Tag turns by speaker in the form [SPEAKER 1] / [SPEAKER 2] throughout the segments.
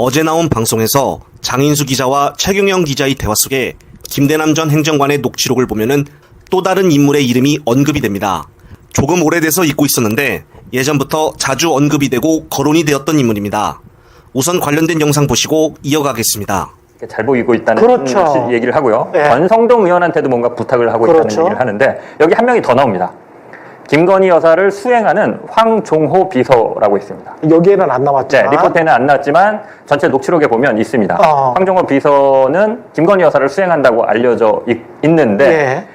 [SPEAKER 1] 어제 나온 방송에서 장인수 기자와 최경영 기자의 대화 속에 김대남 전 행정관의 녹취록을 보면은 또 다른 인물의 이름이 언급이 됩니다. 조금 오래돼서 잊고 있었는데 예전부터 자주 언급이 되고 거론이 되었던 인물입니다. 우선 관련된 영상 보시고 이어가겠습니다.
[SPEAKER 2] 잘 보이고 있다는
[SPEAKER 3] 그렇죠.
[SPEAKER 2] 얘기를 하고요.
[SPEAKER 3] 네.
[SPEAKER 2] 권성동 의원한테도 뭔가 부탁을 하고
[SPEAKER 3] 그렇죠.
[SPEAKER 2] 있다는 얘기를 하는데 여기 한 명이 더 나옵니다. 김건희 여사를 수행하는 황종호 비서라고 있습니다.
[SPEAKER 3] 여기에는 안 나왔죠.
[SPEAKER 2] 네, 리포트에는 안 나왔지만 전체 녹취록에 보면 있습니다. 황종호 비서는 김건희 여사를 수행한다고 알려져 있는데
[SPEAKER 3] 네.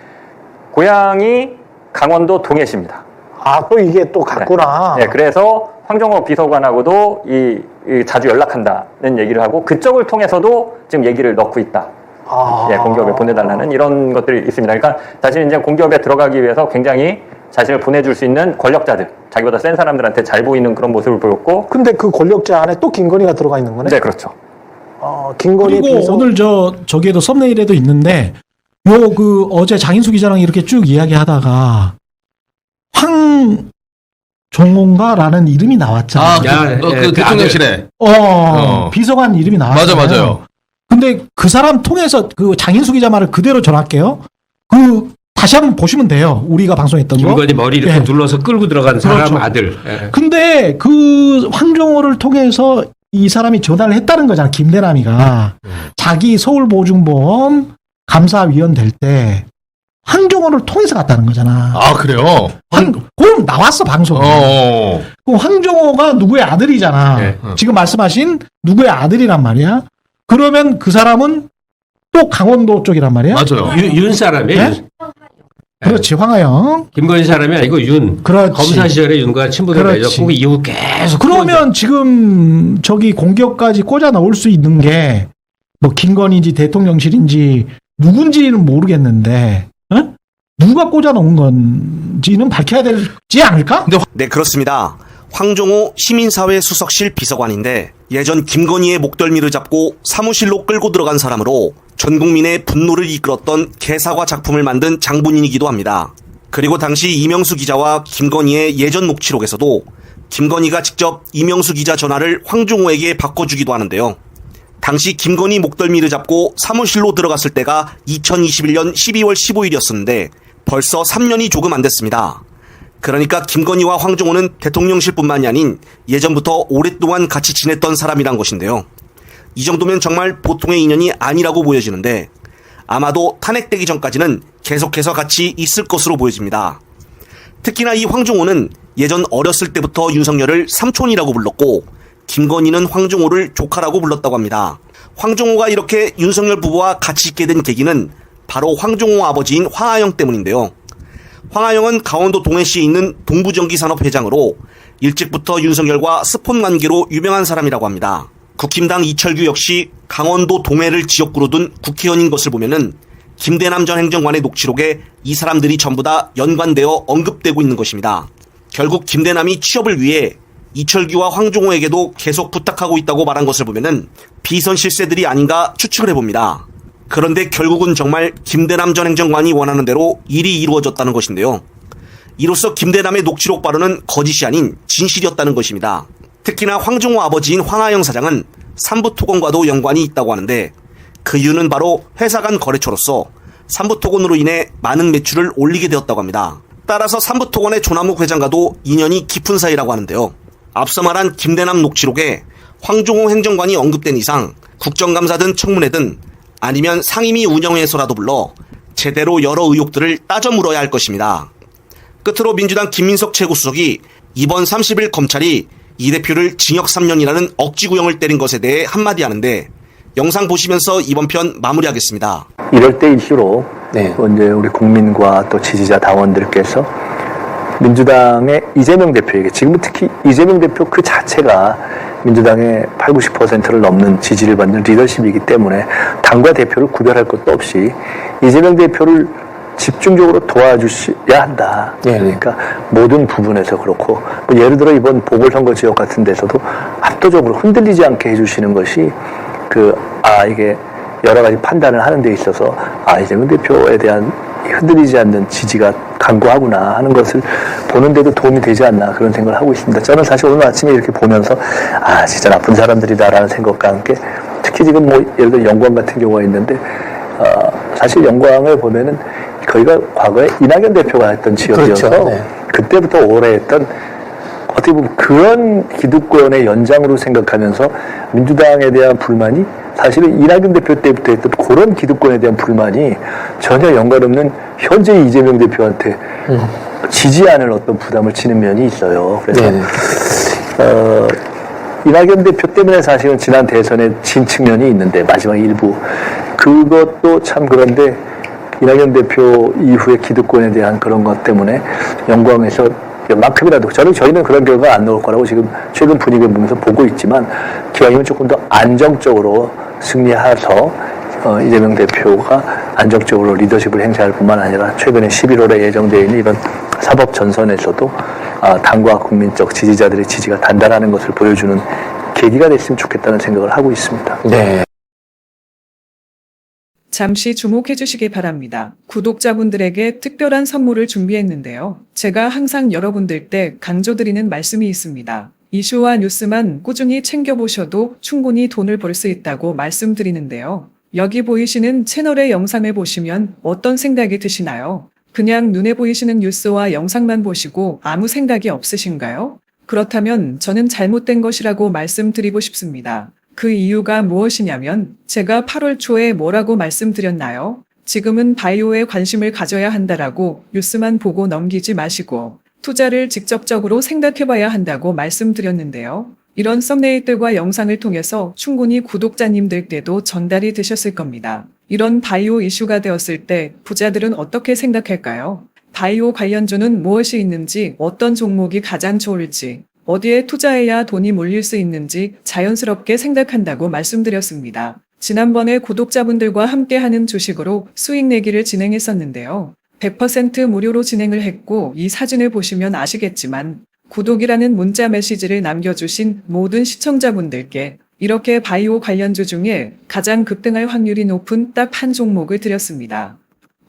[SPEAKER 2] 고향이 강원도 동해시입니다.
[SPEAKER 3] 아, 또 이게 또 같구나.
[SPEAKER 2] 네, 그래서 황종호 비서관하고도 자주 연락한다는 얘기를 하고 그쪽을 통해서도 지금 얘기를 넣고 있다. 예, 공기업에 보내달라는 이런 것들이 있습니다. 그러니까 사실 이제 공기업에 들어가기 위해서 굉장히 자신을 보내줄 수 있는 권력자들, 자기보다 센 사람들한테 잘 보이는 그런 모습을 보였고.
[SPEAKER 3] 근데 그 권력자 안에 또 김건희가 들어가 있는 거네?
[SPEAKER 2] 네, 그렇죠.
[SPEAKER 3] 김건희
[SPEAKER 4] 그리고
[SPEAKER 3] 비서... 오늘
[SPEAKER 4] 저기에도 썸네일에도 있는데 어제 장인수 기자랑 이렇게 쭉 이야기하다가 황종호인가라는 이름이 나왔잖아.
[SPEAKER 5] 그 대통령실에.
[SPEAKER 4] 비서관 이름이 나왔잖아요.
[SPEAKER 5] 맞아요.
[SPEAKER 4] 근데 그 사람 통해서 그 장인수 기자 말을 그대로 전할게요. 다시 한번 보시면 돼요. 우리가 방송했던 거.
[SPEAKER 6] 김건희 머리 이렇게 눌러서 끌고 들어간 사람
[SPEAKER 4] 그렇죠.
[SPEAKER 6] 아들.
[SPEAKER 4] 근데 그 황종호를 통해서 이 사람이 전화를 했다는 거잖아. 김대남이가. 자기 서울보증보험 감사위원 될 때 황종호를 통해서 갔다는 거잖아.
[SPEAKER 5] 아, 그래요?
[SPEAKER 4] 그럼 나왔어, 방송에. 그럼 황종호가 누구의 아들이잖아.
[SPEAKER 6] 네.
[SPEAKER 4] 지금 말씀하신 누구의 아들이란 말이야. 그러면 그 사람은 또 강원도 쪽이란 말이야.
[SPEAKER 5] 맞아요.
[SPEAKER 6] 윤 사람이에요.
[SPEAKER 4] 네? 그렇지, 황하영.
[SPEAKER 6] 김건희 사람이 아니고 윤.
[SPEAKER 4] 그렇지.
[SPEAKER 6] 검사 시절에 윤과 친분을 맺었고 그 이후 계속.
[SPEAKER 4] 그러면 지금 저기 공격까지 꽂아 넣을 수 있는 게 뭐 김건희인지 대통령실인지 누군지는 모르겠는데 누가 꽂아 놓은 건지는 밝혀야 되지 않을까?
[SPEAKER 1] 네, 그렇습니다. 황종호 시민사회 수석실 비서관인데 예전 김건희의 목덜미를 잡고 사무실로 끌고 들어간 사람으로 전 국민의 분노를 이끌었던 개사과 작품을 만든 장본인이기도 합니다. 그리고 당시 이명수 기자와 김건희의 예전 녹취록에서도 김건희가 직접 이명수 기자 전화를 황종호에게 바꿔주기도 하는데요. 당시 김건희 목덜미를 잡고 사무실로 들어갔을 때가 2021년 12월 15일이었었는데 벌써 3년이 조금 안 됐습니다. 그러니까 김건희와 황종호는 대통령실뿐만이 아닌 예전부터 오랫동안 같이 지냈던 사람이란 것인데요. 이 정도면 정말 보통의 인연이 아니라고 보여지는데 아마도 탄핵되기 전까지는 계속해서 같이 있을 것으로 보여집니다. 특히나 이 황종호는 예전 어렸을 때부터 윤석열을 삼촌이라고 불렀고 김건희는 황종호를 조카라고 불렀다고 합니다. 황종호가 이렇게 윤석열 부부와 같이 있게 된 계기는 바로 황종호 아버지인 황하영 때문인데요. 황하영은 강원도 동해시에 있는 동부전기산업회장으로 일찍부터 윤석열과 스폰 관계로 유명한 사람이라고 합니다. 국힘당 이철규 역시 강원도 동해를 지역구로 둔 국회의원인 것을 보면은 김대남 전 행정관의 녹취록에 이 사람들이 전부 다 연관되어 언급되고 있는 것입니다. 결국 김대남이 취업을 위해 이철규와 황종호에게도 계속 부탁하고 있다고 말한 것을 보면은 비선 실세들이 아닌가 추측을 해봅니다. 그런데 결국은 정말 김대남 전 행정관이 원하는 대로 일이 이루어졌다는 것인데요. 이로써 김대남의 녹취록 발언은 거짓이 아닌 진실이었다는 것입니다. 특히나 황종호 아버지인 황하영 사장은 삼부토건과도 연관이 있다고 하는데 그 이유는 바로 회사 간 거래처로서 삼부토건으로 인해 많은 매출을 올리게 되었다고 합니다. 따라서 삼부토건의 조남욱 회장과도 인연이 깊은 사이라고 하는데요. 앞서 말한 김대남 녹취록에 황종호 행정관이 언급된 이상 국정감사든 청문회든 아니면 상임위 운영회에서라도 불러 제대로 여러 의혹들을 따져 물어야 할 것입니다. 끝으로 민주당 김민석 최고수석이 이번 30일 검찰이 이 대표를 징역 3년이라는 억지구형을 때린 것에 대해 한마디 하는데 영상 보시면서 이번 편 마무리하겠습니다.
[SPEAKER 7] 이럴 때 이슈로 이제 우리 국민과 또 지지자 당원들께서 민주당의 이재명 대표에게 지금 특히 이재명 대표 그 자체가 민주당의 80~90%를 넘는 지지를 받는 리더십이기 때문에 당과 대표를 구별할 것도 없이 이재명 대표를 집중적으로 도와주셔야 한다. 그러니까 모든 부분에서 그렇고 뭐 예를 들어 이번 보궐선거 지역 같은 데서도 압도적으로 흔들리지 않게 해주시는 것이 이게 여러 가지 판단을 하는 데 있어서 이재명 대표에 대한 흔들리지 않는 지지가 강구하구나 하는 것을 보는데도 도움이 되지 않나 그런 생각을 하고 있습니다. 저는 사실 오늘 아침에 이렇게 보면서 진짜 나쁜 사람들이다라는 생각과 함께 특히 지금 뭐 예를 들어 영광 같은 경우가 있는데 사실 영광을 보면은 거기가 과거에 이낙연 대표가 했던 지역이어서
[SPEAKER 3] 그렇죠. 네.
[SPEAKER 7] 그때부터 오래 했던 어떻게 보면 그런 기득권의 연장으로 생각하면서 민주당에 대한 불만이 사실은 이낙연 대표 때부터 했던 그런 기득권에 대한 불만이 전혀 연관없는 현재 이재명 대표한테 지지하는 어떤 부담을 지는 면이 있어요. 그래서 이낙연 대표 때문에 사실은 지난 대선에 진 측면이 있는데 마지막 일부 그것도 참 그런데 이낙연 대표 이후의 기득권에 대한 그런 것 때문에 영광에서 만큼이라도 저희는 그런 결과가 안 나올 거라고 지금 최근 분위기를 보면서 보고 있지만 기왕이면 조금 더 안정적으로 승리해서 이재명 대표가 안정적으로 리더십을 행사할 뿐만 아니라 최근에 11월에 예정되어 있는 이런 사법 전선에서도 당과 국민적 지지자들의 지지가 단단하는 것을 보여주는 계기가 됐으면 좋겠다는 생각을 하고 있습니다.
[SPEAKER 3] 네.
[SPEAKER 8] 잠시 주목해 주시기 바랍니다. 구독자분들에게 특별한 선물을 준비했는데요. 제가 항상 여러분들 때 강조드리는 말씀이 있습니다. 이슈와 뉴스만 꾸준히 챙겨보셔도 충분히 돈을 벌 수 있다고 말씀드리는데요. 여기 보이시는 채널의 영상을 보시면 어떤 생각이 드시나요? 그냥 눈에 보이시는 뉴스와 영상만 보시고 아무 생각이 없으신가요? 그렇다면 저는 잘못된 것이라고 말씀드리고 싶습니다. 그 이유가 무엇이냐면 제가 8월 초에 뭐라고 말씀드렸나요? 지금은 바이오에 관심을 가져야 한다라고 뉴스만 보고 넘기지 마시고 투자를 직접적으로 생각해봐야 한다고 말씀드렸는데요. 이런 썸네일들과 영상을 통해서 충분히 구독자님들께도 전달이 되셨을 겁니다. 이런 바이오 이슈가 되었을 때 부자들은 어떻게 생각할까요? 바이오 관련주는 무엇이 있는지, 어떤 종목이 가장 좋을지, 어디에 투자해야 돈이 몰릴 수 있는지 자연스럽게 생각한다고 말씀드렸습니다. 지난번에 구독자분들과 함께하는 주식으로 수익 내기를 진행했었는데요. 100% 무료로 진행을 했고 이 사진을 보시면 아시겠지만 구독이라는 문자 메시지를 남겨주신 모든 시청자분들께 이렇게 바이오 관련주 중에 가장 급등할 확률이 높은 딱 한 종목을 드렸습니다.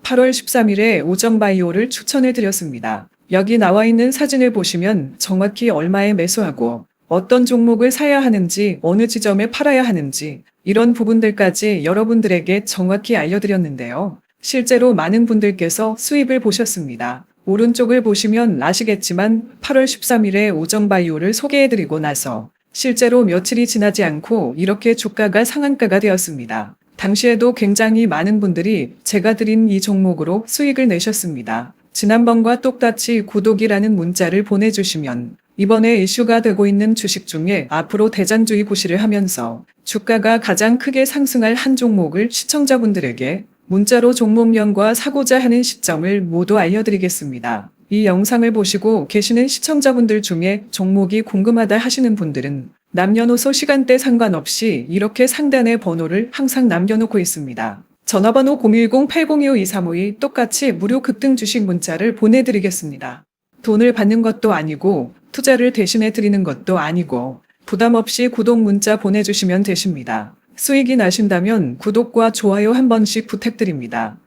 [SPEAKER 8] 8월 13일에 오정바이오를 추천을 드렸습니다. 여기 나와 있는 사진을 보시면 정확히 얼마에 매수하고 어떤 종목을 사야 하는지 어느 지점에 팔아야 하는지 이런 부분들까지 여러분들에게 정확히 알려드렸는데요. 실제로 많은 분들께서 수입을 보셨습니다. 오른쪽을 보시면 아시겠지만 8월 13일에 오정바이오를 소개해드리고 나서 실제로 며칠이 지나지 않고 이렇게 주가가 상한가가 되었습니다. 당시에도 굉장히 많은 분들이 제가 드린 이 종목으로 수익을 내셨습니다. 지난번과 똑같이 구독이라는 문자를 보내주시면 이번에 이슈가 되고 있는 주식 중에 앞으로 대장주의 구실을 하면서 주가가 가장 크게 상승할 한 종목을 시청자분들에게 문자로 종목명과 사고자 하는 시점을 모두 알려드리겠습니다. 이 영상을 보시고 계시는 시청자분들 중에 종목이 궁금하다 하시는 분들은 남녀노소 시간대 상관없이 이렇게 상단에 번호를 항상 남겨놓고 있습니다. 전화번호 010-802-5352 똑같이 무료 급등 주식 문자를 보내드리겠습니다. 돈을 받는 것도 아니고 투자를 대신해 드리는 것도 아니고 부담 없이 구독 문자 보내주시면 되십니다. 수익이 나신다면 구독과 좋아요 한 번씩 부탁드립니다.